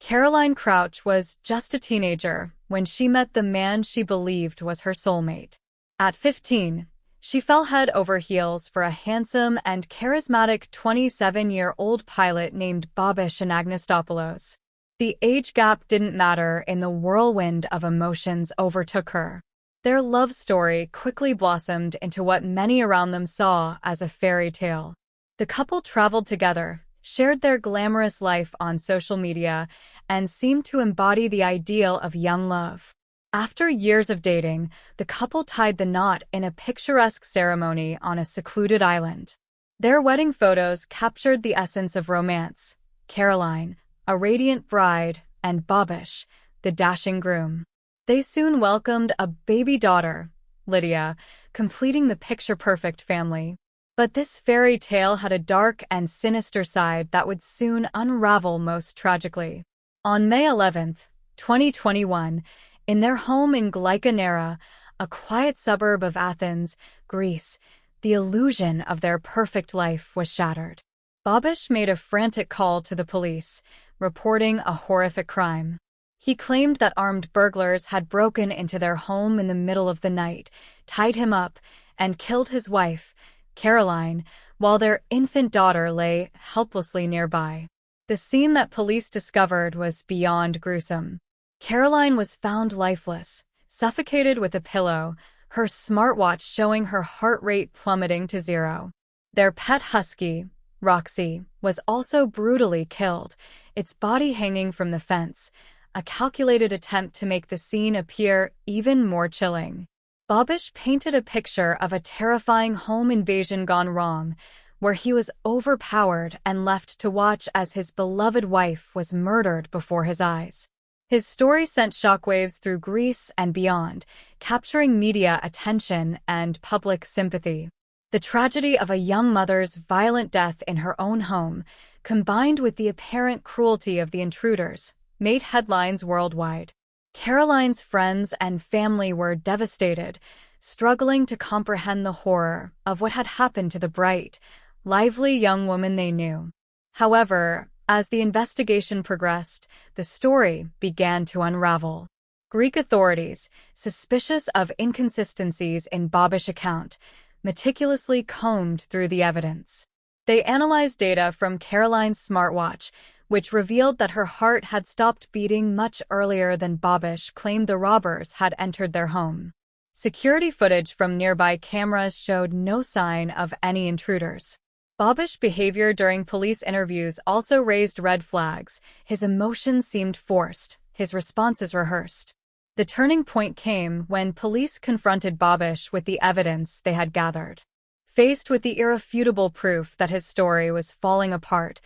Caroline Crouch was just a teenager when she met the man she believed was her soulmate. At 15, she fell head over heels for a handsome and charismatic 27-year-old pilot named Babish Anagnostopoulos. The age gap didn't matter in the whirlwind of emotions overtook her. Their love story quickly blossomed into what many around them saw as a fairy tale. The couple traveled together, shared their glamorous life on social media, and seemed to embody the ideal of young love. After years of dating, the couple tied the knot in a picturesque ceremony on a secluded island. Their wedding photos captured the essence of romance: Caroline, a radiant bride, and Babish, the dashing groom. They soon welcomed a baby daughter, Lydia, completing the picture-perfect family. But this fairy tale had a dark and sinister side that would soon unravel most tragically. On May 11th, 2021, in their home in Glykanera, a quiet suburb of Athens, Greece, the illusion of their perfect life was shattered. Babish made a frantic call to the police, reporting a horrific crime. He claimed that armed burglars had broken into their home in the middle of the night, tied him up, and killed his wife, Caroline, while their infant daughter lay helplessly nearby. The scene that police discovered was beyond gruesome. Caroline was found lifeless, suffocated with a pillow, her smartwatch showing her heart rate plummeting to 0. Their pet husky, Roxy, was also brutally killed, its body hanging from the fence, a calculated attempt to make the scene appear even more chilling. Babish painted a picture of a terrifying home invasion gone wrong, where he was overpowered and left to watch as his beloved wife was murdered before his eyes. His story sent shockwaves through Greece and beyond, capturing media attention and public sympathy. The tragedy of a young mother's violent death in her own home, combined with the apparent cruelty of the intruders, made headlines worldwide. Caroline's friends and family were devastated, struggling to comprehend the horror of what had happened to the bright, lively young woman they knew. However, as the investigation progressed, the story began to unravel. Greek authorities, suspicious of inconsistencies in Babish's account, meticulously combed through the evidence. They analyzed data from Caroline's smartwatch, which revealed that her heart had stopped beating much earlier than Babish claimed the robbers had entered their home. Security footage from nearby cameras showed no sign of any intruders. Babish's behavior during police interviews also raised red flags. His emotions seemed forced, his responses rehearsed. The turning point came when police confronted Babish with the evidence they had gathered. Faced with the irrefutable proof that his story was falling apart,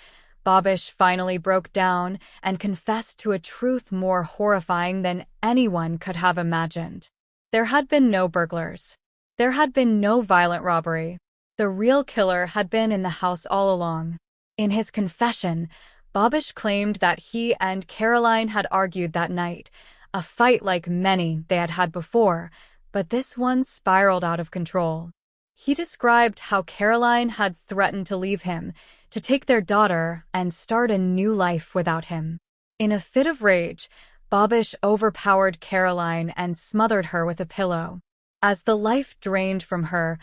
Babish finally broke down and confessed to a truth more horrifying than anyone could have imagined. There had been no burglars. There had been no violent robbery. The real killer had been in the house all along. In his confession, Babish claimed that he and Caroline had argued that night, a fight like many they had had before, but this one spiraled out of control. He described how Caroline had threatened to leave him, to take their daughter and start a new life without him. In a fit of rage, Babish overpowered Caroline and smothered her with a pillow. As the life drained from her,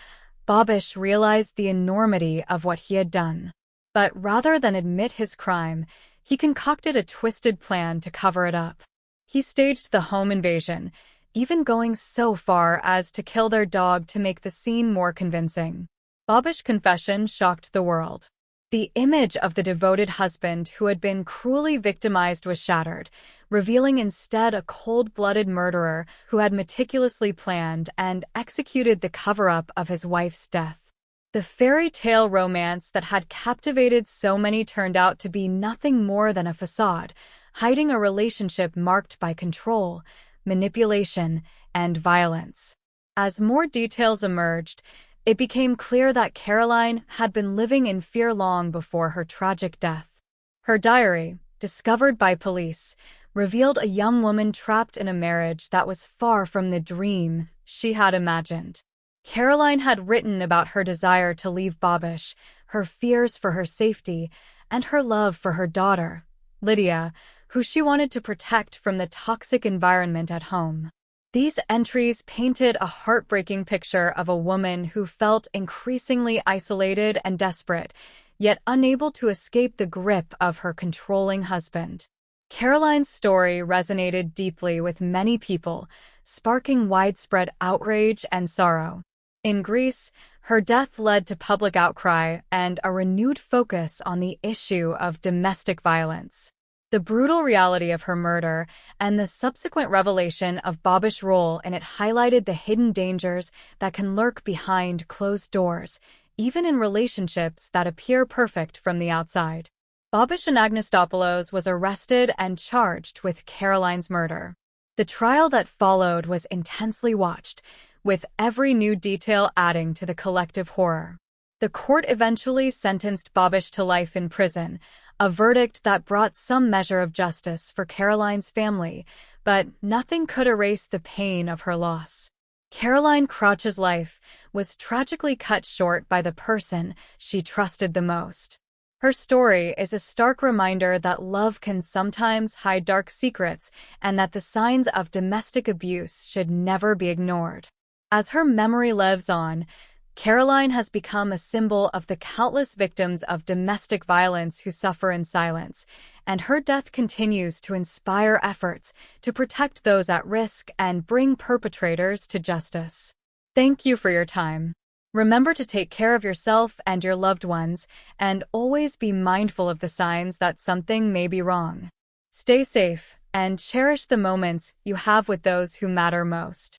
Babish realized the enormity of what he had done. But rather than admit his crime, he concocted a twisted plan to cover it up. He staged the home invasion, even going so far as to kill their dog to make the scene more convincing. Babish's confession shocked the world. The image of the devoted husband who had been cruelly victimized was shattered, revealing instead a cold-blooded murderer who had meticulously planned and executed the cover-up of his wife's death. The fairy tale romance that had captivated so many turned out to be nothing more than a facade, hiding a relationship marked by control, manipulation, and violence. As more details emerged, it became clear that Caroline had been living in fear long before her tragic death. Her diary, discovered by police, revealed a young woman trapped in a marriage that was far from the dream she had imagined. Caroline had written about her desire to leave Babish, her fears for her safety, and her love for her daughter, Lydia, who she wanted to protect from the toxic environment at home. These entries painted a heartbreaking picture of a woman who felt increasingly isolated and desperate, yet unable to escape the grip of her controlling husband. Caroline's story resonated deeply with many people, sparking widespread outrage and sorrow. In Greece, her death led to public outcry and a renewed focus on the issue of domestic violence. The brutal reality of her murder and the subsequent revelation of Babish's role in it highlighted the hidden dangers that can lurk behind closed doors, even in relationships that appear perfect from the outside. Babish Anagnostopoulos was arrested and charged with Caroline's murder. The trial that followed was intensely watched, with every new detail adding to the collective horror. The court eventually sentenced Babish to life in prison, a verdict that brought some measure of justice for Caroline's family, but nothing could erase the pain of her loss. Caroline Crouch's life was tragically cut short by the person she trusted the most. Her story is a stark reminder that love can sometimes hide dark secrets and that the signs of domestic abuse should never be ignored. As her memory lives on, Caroline has become a symbol of the countless victims of domestic violence who suffer in silence, and her death continues to inspire efforts to protect those at risk and bring perpetrators to justice. Thank you for your time. Remember to take care of yourself and your loved ones, and always be mindful of the signs that something may be wrong. Stay safe and cherish the moments you have with those who matter most.